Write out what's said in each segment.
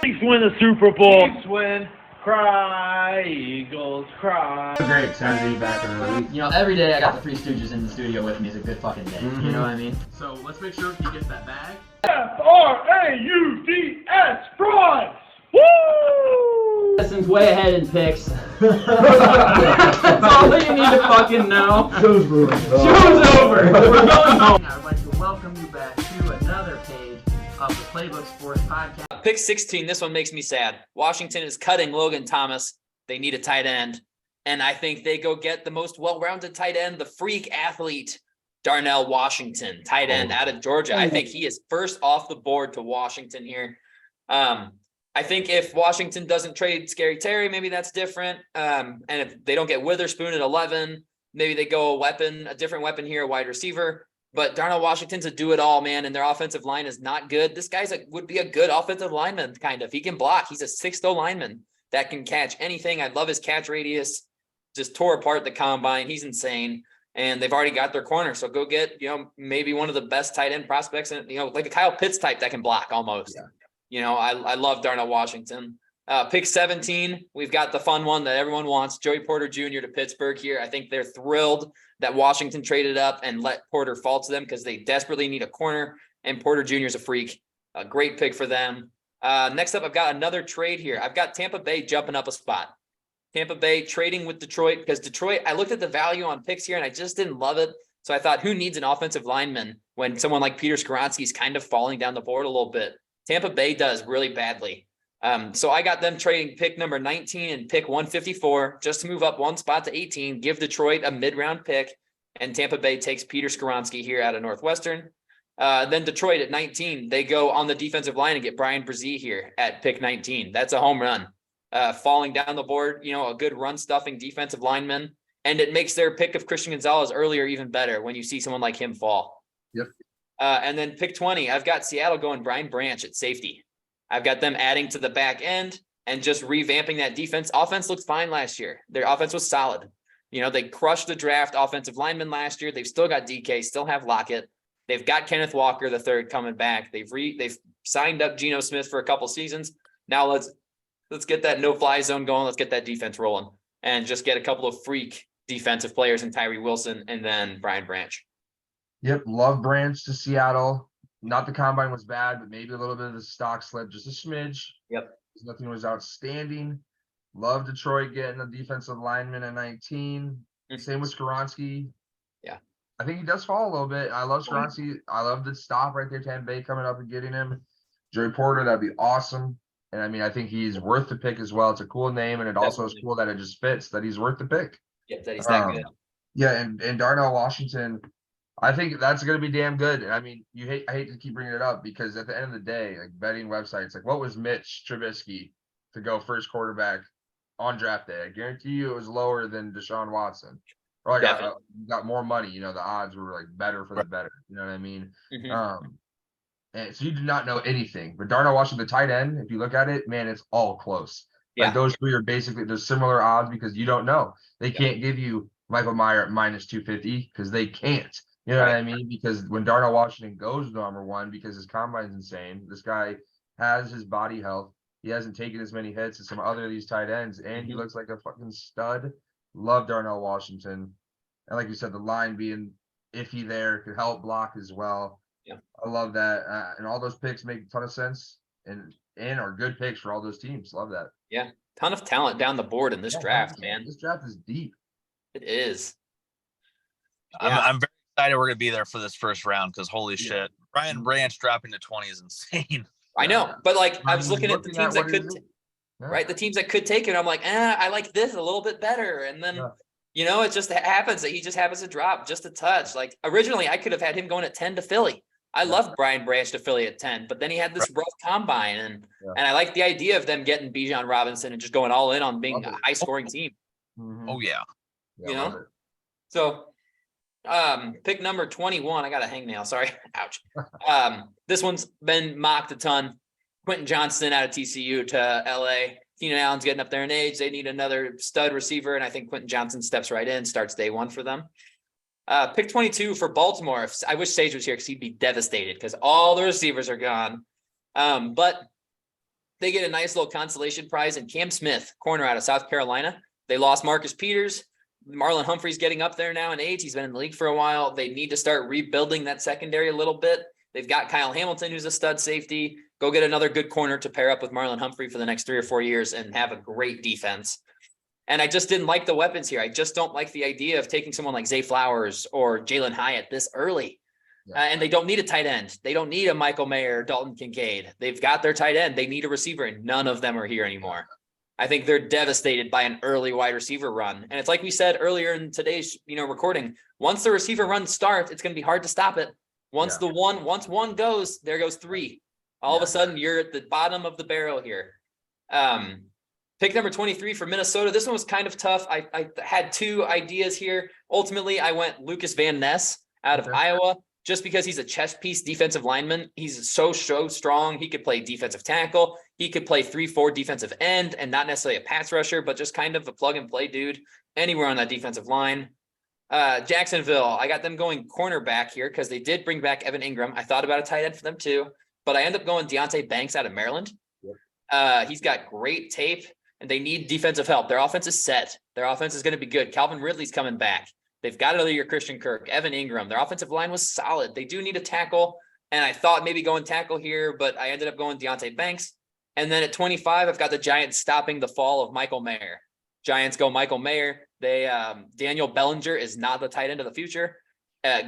Chiefs win the Super Bowl. Chiefs win. Cry, Eagles, cry. Great, excited to be back in the league. You know, every day I got the Three Stooges in the studio with me is a good fucking day. Mm-hmm. You know what I mean? So let's make sure he gets that bag. F-R-A-U-D-S, fries! Woo! Justin's way ahead in picks. That's all that you need to fucking know. Show's over. Show's over. We're going home. I would like to welcome you back to another page of the Playbook Sports Podcast. Pick 16, this one makes me sad. Washington is cutting Logan Thomas. They need a tight end. And I think they go get the most well-rounded tight end, the freak athlete, Darnell Washington, tight end out of Georgia. I think he is first off the board to Washington here. I think if Washington doesn't trade Scary Terry, maybe that's different. And if they don't get Witherspoon at 11, maybe they go a different weapon here, a wide receiver. But Darnell Washington's a do-it-all, man, and their offensive line is not good. This guy's would be a good offensive lineman, kind of. He can block. He's a 6'0" lineman that can catch anything. I love his catch radius. Just tore apart the combine. He's insane. And they've already got their corner. So go get, maybe one of the best tight end prospects, and like a Kyle Pitts type that can block almost. Yeah. I love Darnell Washington. Pick 17, we've got the fun one that everyone wants, Joey Porter Jr. to Pittsburgh here. I think they're thrilled that Washington traded up and let Porter fall to them because they desperately need a corner, and Porter Jr. is a freak. A great pick for them. Next up, I've got another trade here. I've got Tampa Bay jumping up a spot. Tampa Bay trading with Detroit because Detroit, I looked at the value on picks here and I just didn't love it. So I thought, who needs an offensive lineman when someone like Peter Skoronski is kind of falling down the board a little bit? Tampa Bay does really badly. So I got them trading pick number 19 and pick 154 just to move up one spot to 18, give Detroit a mid-round pick, and Tampa Bay takes Peter Skoronski here out of Northwestern. Then Detroit at 19, they go on the defensive line and get Brian Brzee here at pick 19. That's a home run. Falling down the board, a good run-stuffing defensive lineman, and it makes their pick of Christian Gonzalez earlier even better when you see someone like him fall. Yep. And then pick 20, I've got Seattle going Brian Branch at safety. I've got them adding to the back end and just revamping that defense. Offense looked fine last year. Their offense was solid. They crushed the draft offensive lineman last year. They've still got DK, still have Lockett. They've got Kenneth Walker the third coming back. They've signed up Geno Smith for a couple seasons. Now let's get that no-fly zone going. Let's get that defense rolling and just get a couple of freak defensive players in Tyree Wilson and then Brian Branch. Yep, love Branch to Seattle. Not the combine was bad, but maybe a little bit of the stock slip, just a smidge. Yep. Nothing was outstanding. Love Detroit getting a defensive lineman at 19. Same with Skoronski. Yeah. I think he does fall a little bit. I love Skoronski. I love the stop right there, Tampa Bay coming up and getting him. Joey Porter, that'd be awesome. And I think he's worth the pick as well. It's a cool name, and it also is cool that it just fits, that he's worth the pick. Yeah, that he's that good. Yeah, and Darnell Washington, I think that's going to be damn good. I mean, I hate to keep bringing it up because at the end of the day, like betting websites, like what was Mitch Trubisky to go first quarterback on draft day? I guarantee you it was lower than Deshaun Watson. Or got more money. The odds were like better for the better. You know what I mean? Mm-hmm. And so you do not know anything. But Darnell Washington, the tight end, if you look at it, man, it's all close. Yeah. Like those three are basically there's similar odds because you don't know. They can't give you Michael Mayer at minus 250 because they can't. You know what I mean? Because when Darnell Washington goes number one, because his combine's insane, this guy has his body health. He hasn't taken as many hits as some other of these tight ends, and he looks like a fucking stud. Love Darnell Washington. And like you said, the line being iffy there could help block as well. Yeah. I love that. And all those picks make a ton of sense and are good picks for all those teams. Love that. Yeah. Ton of talent down the board in this draft, man. This draft is deep. It is. Yeah. I'm very excited we're going to be there for this first round because holy shit. Brian Branch dropping to 20 is insane. I know. But I was looking at the teams that could right? The teams that could take it. I'm like, I like this a little bit better. And then, it just happens that he just happens to drop just a touch. Like originally I could have had him going at 10 to Philly. I loved Brian Branch to Philly at 10, but then he had this rough combine and I like the idea of them getting Bijan Robinson and just going all in on being a high scoring team. Mm-hmm. Oh yeah. So pick number 21. I got a hangnail. Sorry. Ouch. This one's been mocked a ton. Quentin Johnston out of TCU to LA. Keenan Allen's getting up there in age. They need another stud receiver. And I think Quentin Johnston steps right in, starts day one for them. Pick 22 for Baltimore. I wish Sage was here because he'd be devastated because all the receivers are gone. But they get a nice little consolation prize in Cam Smith, corner out of South Carolina. They lost Marcus Peters. Marlon Humphrey's getting up there now in age. He's been in the league for a while. They need to start rebuilding that secondary a little bit. They've got Kyle Hamilton, who's a stud safety. Go get another good corner to pair up with Marlon Humphrey for the next 3 or 4 years and have a great defense. And I just didn't like the weapons here. I just don't like the idea of taking someone like Zay Flowers or Jalen Hyatt this early. And they don't need a tight end. They don't need a Michael Mayer, Dalton Kincaid. They've got their tight end. They need a receiver, and none of them are here anymore. I think they're devastated by an early wide receiver run. And it's like we said earlier in today's, recording, once the receiver run starts, it's going to be hard to stop it. Once one goes, there goes 3. All of a sudden you're at the bottom of the barrel here. Pick number 23 for Minnesota. This one was kind of tough. I had 2 ideas here. Ultimately, I went Lucas Van Ness out of Iowa, just because he's a chess piece defensive lineman. He's so strong. He could play defensive tackle. He could play 3-4 defensive end and not necessarily a pass rusher, but just kind of a plug and play dude anywhere on that defensive line. Jacksonville, I got them going cornerback here because they did bring back Evan Ingram. I thought about a tight end for them too, but I end up going Deonte Banks out of Maryland. He's got great tape and they need defensive help. Their offense is set. Their offense is going to be good. Calvin Ridley's coming back. They've got another year Christian Kirk, Evan Ingram. Their offensive line was solid. They do need a tackle, and I thought maybe going tackle here, but I ended up going Deonte Banks. And then at 25, I've got the Giants stopping the fall of Michael Mayer. Giants go Michael Mayer. They Daniel Bellinger is not the tight end of the future.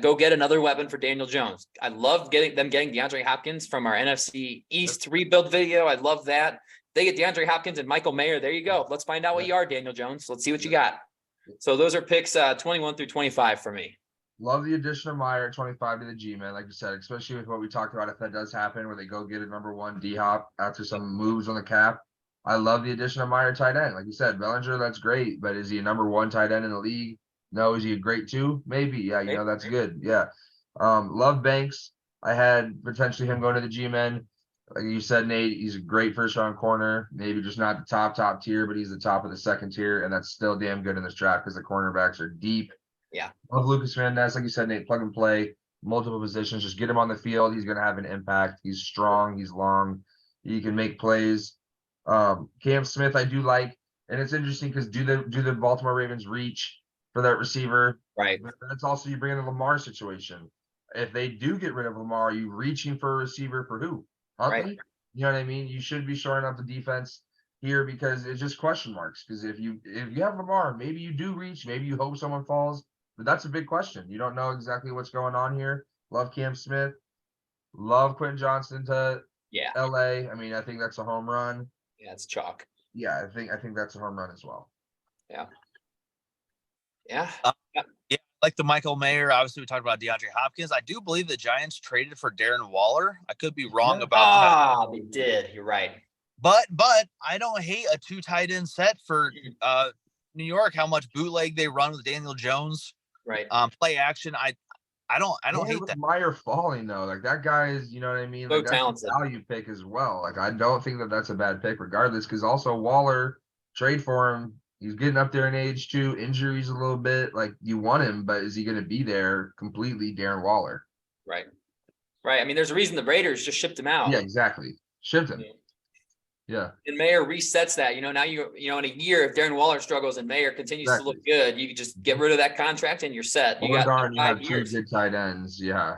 Go get another weapon for Daniel Jones. I love getting DeAndre Hopkins from our NFC East rebuild video. I love that. They get DeAndre Hopkins and Michael Mayer. There you go. Let's find out what you are, Daniel Jones. Let's see what you got. So those are picks 21 through 25 for me. Love the addition of Meyer at 25 to the G, man. Like you said, especially with what we talked about, if that does happen, where they go get a number 1 D-Hop after some moves on the cap. I love the addition of Meyer tight end. Like you said, Bellinger, that's great, but is he a number 1 tight end in the league? No. Is he a great 2? Maybe. Yeah, that's good. Yeah. Love Banks. I had potentially him going to the G-Men. Like you said, Nate, he's a great first-round corner. Maybe just not the top tier, but he's the top of the second tier, and that's still damn good in this draft because the cornerbacks are deep. Yeah. Love Lucas Van Ness. Like you said, Nate, plug and play, multiple positions. Just get him on the field. He's going to have an impact. He's strong. He's long. He can make plays. Cam Smith, I do like, and it's interesting because do the Baltimore Ravens reach for that receiver? Right. But that's also you bring in the Lamar situation. If they do get rid of Lamar, are you reaching for a receiver for who? Huntley? Right. You know what I mean? You should be shoring up the defense here because it's just question marks. Because if you have Lamar, maybe you do reach, maybe you hope someone falls, but that's a big question. You don't know exactly what's going on here. Love Cam Smith. Love Quentin Johnston to LA. I mean, I think that's a home run. Yeah, it's chalk. Yeah, I think that's a home run as well. Yeah. Yeah, like the Michael Mayer. Obviously, we talked about DeAndre Hopkins. I do believe the Giants traded for Darren Waller. I could be wrong about that. They did. You're right. But I don't hate a 2 tight end set for New York. How much bootleg they run with Daniel Jones. Right. Play action. I don't hate that. Meyer falling though, like that guy is, you know what I mean? So Like, that's talented. a value pick as well. Like I don't think that's a bad pick regardless, because also Waller, trade for him. He's getting up there in age too. Injuries a little bit. Like you want him, but is he going to be there completely? Darren Waller. Right. I mean, there's a reason the Raiders just shipped him out. Yeah, exactly. Shipped him. Yeah. And Mayer resets that. Now in a year, if Darren Waller struggles and Mayer continues to look good, you can just get rid of that contract and you're set. You got you 5 have years. 2 good tight ends. Yeah.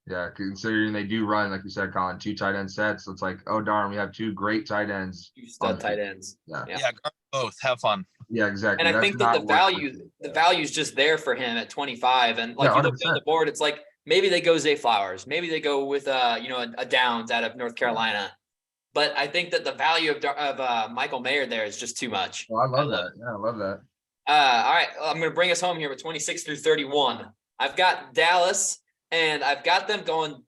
Yeah. Considering they do run, like you said, Colin, 2 tight end sets. It's like, oh darn, we have 2 great tight ends. 2 stud tight ends. Yeah. Yeah, guard both. Have fun. Yeah, exactly. And I think that the value is just there for him at 25. And like you look on the board, it's like maybe they go Zay Flowers, maybe they go with a Downs out of North Carolina. But I think that the value of Michael Mayer there is just too much. Oh, I love that. Yeah, I love that. All right, I'm going to bring us home here with 26 through 31. I've got Dallas, and I've got them going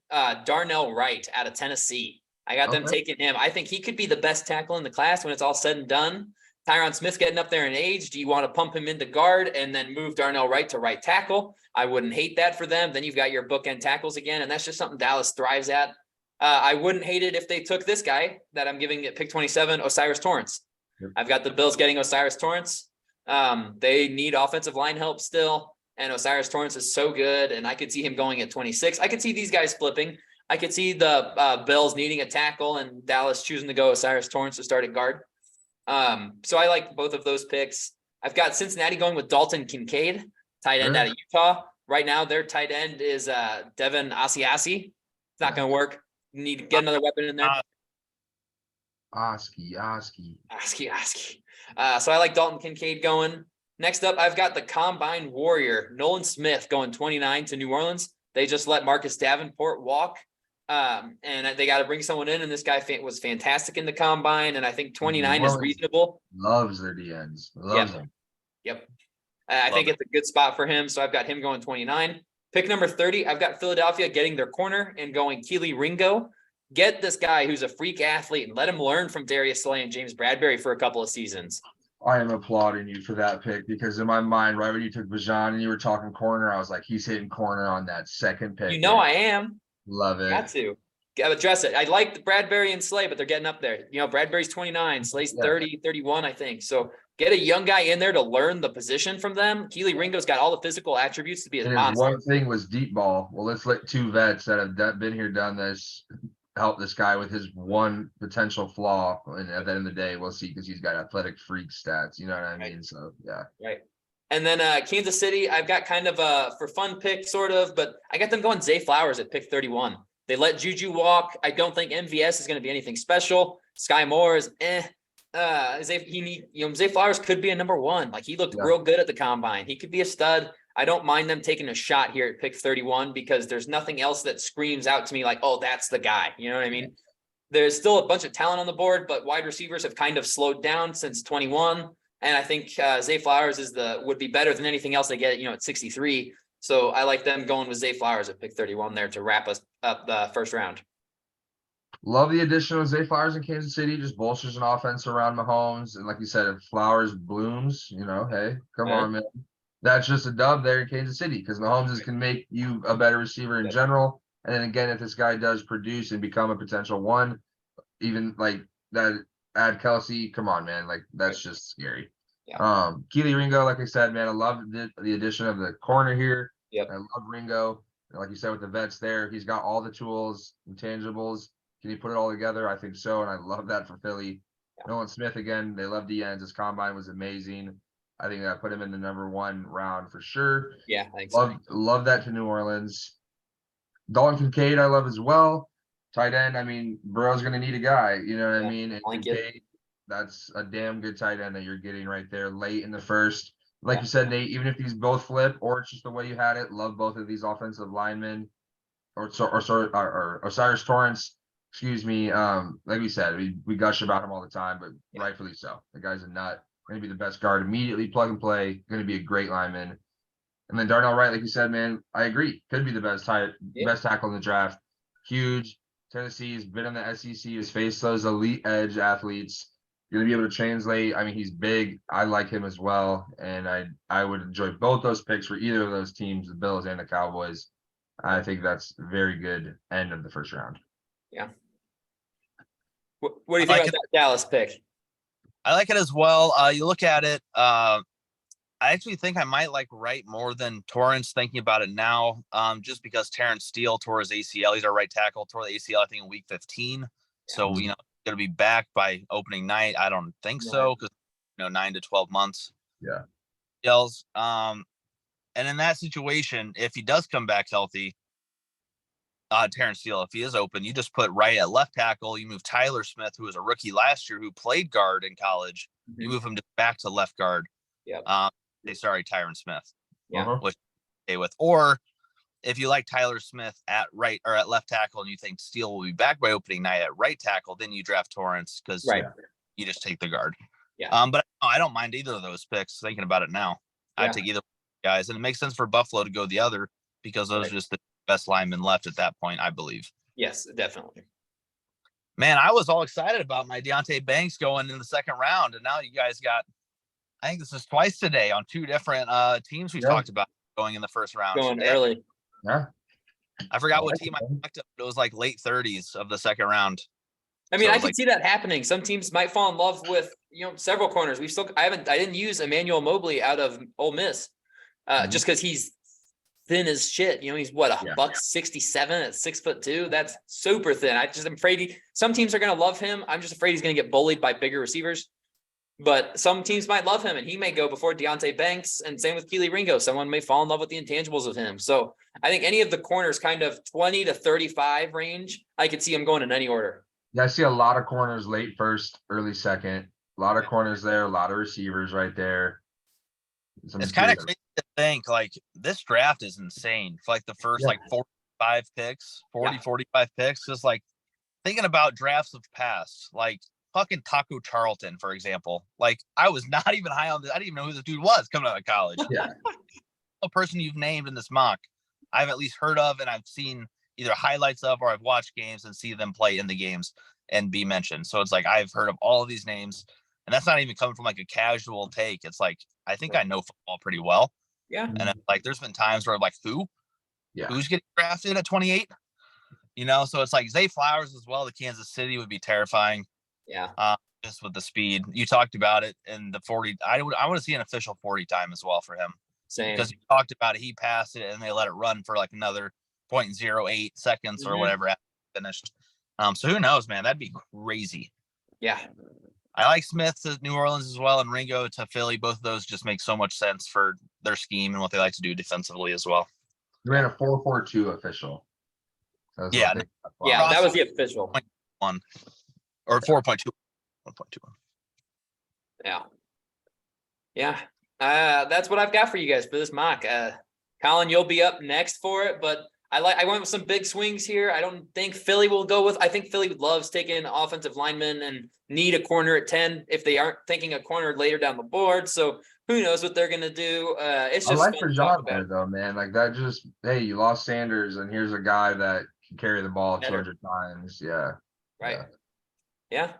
Darnell Wright out of Tennessee. I got them taking him. I think he could be the best tackle in the class when it's all said and done. Tyron Smith getting up there in age. Do you want to pump him into guard and then move Darnell Wright to right tackle? I wouldn't hate that for them. Then you've got your bookend tackles again, and that's just something Dallas thrives at. I wouldn't hate it if they took this guy that I'm giving at pick 27, Osiris Torrance. Yep. I've got the Bills getting Osiris Torrance. They need offensive line help still, and Osiris Torrance is so good, and I could see him going at 26. I could see these guys flipping. I could see the Bills needing a tackle and Dallas choosing to go Osiris Torrance to start at guard. So I like both of those picks. I've got Cincinnati going with Dalton Kincaid, tight end out of Utah. Right now, their tight end is Devin Asiasi. It's not going to work. You need to get another weapon in there. Oski. Aski. So I like Dalton Kincaid going. Next up, I've got the Combine Warrior, Nolan Smith, going 29 to New Orleans. They just let Marcus Davenport walk. And they got to bring someone in, and this guy was fantastic in the Combine, and I think 29 is reasonable. Loves their DNs. Loves them. Yep. I think it's a good spot for him, so I've got him going 29. Pick number 30, I've got Philadelphia getting their corner and going Keely Ringo. Get this guy who's a freak athlete and let him learn from Darius Slay and James Bradbury for a couple of seasons. I am applauding you for that pick because in my mind, right when you took Bijan and you were talking corner, I was like, he's hitting corner on that second pick. You know I am. Love it. Got to. Address it. I like the Bradbury and Slay, but they're getting up there. You know, Bradbury's 29, Slay's 30, 31, I think. So get a young guy in there to learn the position from them. Keely Ringo's got all the physical attributes to be a monster. One thing was deep ball. Well, let's let two vets that have been here, done this, help this guy with his one potential flaw. And at the end of the day, we'll see because he's got athletic freak stats. You know what I mean? So, yeah. Right. And then Kansas City, I've got kind of a for fun pick, sort of, but I got them going Zay Flowers at pick 31. They let Juju walk. I don't think MVS is going to be anything special. Sky Moore is Zay Flowers could be a number one. Like he looked real good at the Combine. He could be a stud. I don't mind them taking a shot here at pick 31 because there's nothing else that screams out to me like, oh, that's the guy. You know what I mean? There's still a bunch of talent on the board, but wide receivers have kind of slowed down since 21. And I think Zay Flowers would be better than anything else they get, at 63. So I like them going with Zay Flowers at pick 31 there to wrap us up the first round. Love the addition of Zay Flowers in Kansas City. Just bolsters an offense around Mahomes. And like you said, if Flowers blooms, hey, come on, man. That's just a dub there in Kansas City because Mahomes can make you a better receiver in general. And then again, if this guy does produce and become a potential one, even like that, add Kelsey, come on, man. Like that's just scary. Yeah. Keely Ringo, like I said, man, I love the addition of the corner here. Yep. I love Ringo. Like you said, with the vets there, he's got all the tools, intangibles. Can he put it all together? I think so. And I love that for Philly. Yeah. Nolan Smith, again, they love DNs. His Combine was amazing. I think that put him in the number one round for sure. Yeah, I think love that to New Orleans. Dalton Kincaid, I love as well. Tight end, Burrow's going to need a guy. You know what I mean? And Kincaid, that's a damn good tight end that you're getting right there late in the first. Like you said, Nate, even if these both flip or it's just the way you had it, love both of these offensive linemen or Osiris Torrance. Excuse me. Like we said, we gush about him all the time, but rightfully so. The guy's a nut. Going to be the best guard immediately, plug and play. Going to be a great lineman. And then Darnell Wright, like you said, man, I agree. Could be the best tackle in the draft. Huge. Tennessee's been in the SEC. Has faced those elite edge athletes. Going to be able to translate. He's big. I like him as well. And I would enjoy both those picks for either of those teams, the Bills and the Cowboys. I think that's a very good end of the first round. Yeah. What do you think about that Dallas pick? I like it as well. You look at it. I actually think I might like Wright more than Torrance thinking about it now, just because Terrence Steele tore his ACL. He's our right tackle, tore the ACL, I think, in week 15. Yeah. So, going to be back by opening night. I don't think so because, 9 to 12 months. Yeah. And in that situation, if he does come back healthy, Terrence Steele, if he is open, you just put Wright at left tackle. You move Tyler Smith, who was a rookie last year, who played guard in college. Mm-hmm. You move him back to left guard. Yeah. Tyron Smith. Yeah. Which I'm okay with. Or if you like Tyler Smith at right or at left tackle, and you think Steele will be back by opening night at right tackle, then you draft Torrance because you just take the guard. Yeah. But I don't mind either of those picks. Thinking about it now, I'd take either guys, and it makes sense for Buffalo to go the other because those are just the best linemen left at that point, I believe. Yes, definitely. Man, I was all excited about my Deonte Banks going in the second round, and now you guys got, I think this is twice today on two different teams we talked about going in the first round. Going early. Yeah. I forgot what team I picked up, but it was like late 30s of the second round. I could see that happening. Some teams might fall in love with, several corners. I didn't use Emmanuel Mobley out of Ole Miss just because he's thin as shit. You know, he's what, Yeah. $167 at 6'2". That's super thin. I'm afraid some teams are going to love him. I'm just afraid he's going to get bullied by bigger receivers. But some teams might love him, and he may go before Deontay Banks, and same with Keely Ringo. Someone may fall in love with the intangibles of him. So I think any of the corners kind of 20 to 35 range, I could see him going in any order. Yeah, I see a lot of corners late first, early second. A lot of corners there, a lot of receivers right there. It's kind of crazy to think like this draft is insane for like the first like 45 picks, 45 picks. Just like thinking about drafts of past, like fucking Taco Charlton, for example. Like I was not even high on this. I didn't even know who this dude was coming out of college. Yeah. A person you've named in this mock, I've at least heard of and I've seen either highlights of or I've watched games and see them play in the games and be mentioned. So it's like I've heard of all of these names, and that's not even coming from like a casual take. It's like I think I know football pretty well. Yeah. And like there's been times where I'm like, who's getting drafted at 28? You know, so it's like Zay Flowers as well. The Kansas City would be terrifying. Yeah. Just with the speed. You talked about it in the 40. I want to see an official 40 time as well for him. Same. Because you talked about it, he passed it and they let it run for like another 0.08 seconds or whatever after it finished. So who knows, man? That'd be crazy. Yeah. I like Smith to New Orleans as well and Ringo to Philly. Both of those just make so much sense for their scheme and what they like to do defensively as well. He ran a 4.42 official. Yeah. Yeah, that was the official. 1 or 4.2. 1.21. Yeah. Yeah. That's what I've got for you guys for this mock. Colin, you'll be up next for it, but I went with some big swings here. I don't think Philly will go with. I think Philly loves taking offensive linemen and need a corner at 10 if they aren't thinking a corner later down the board. So who knows what they're gonna do? It's just I like fun to Rajon talk there about. though, man. Like that just hey, you lost Sanders and here's a guy that can carry the ball Better. 200 times. Yeah. Right. Yeah.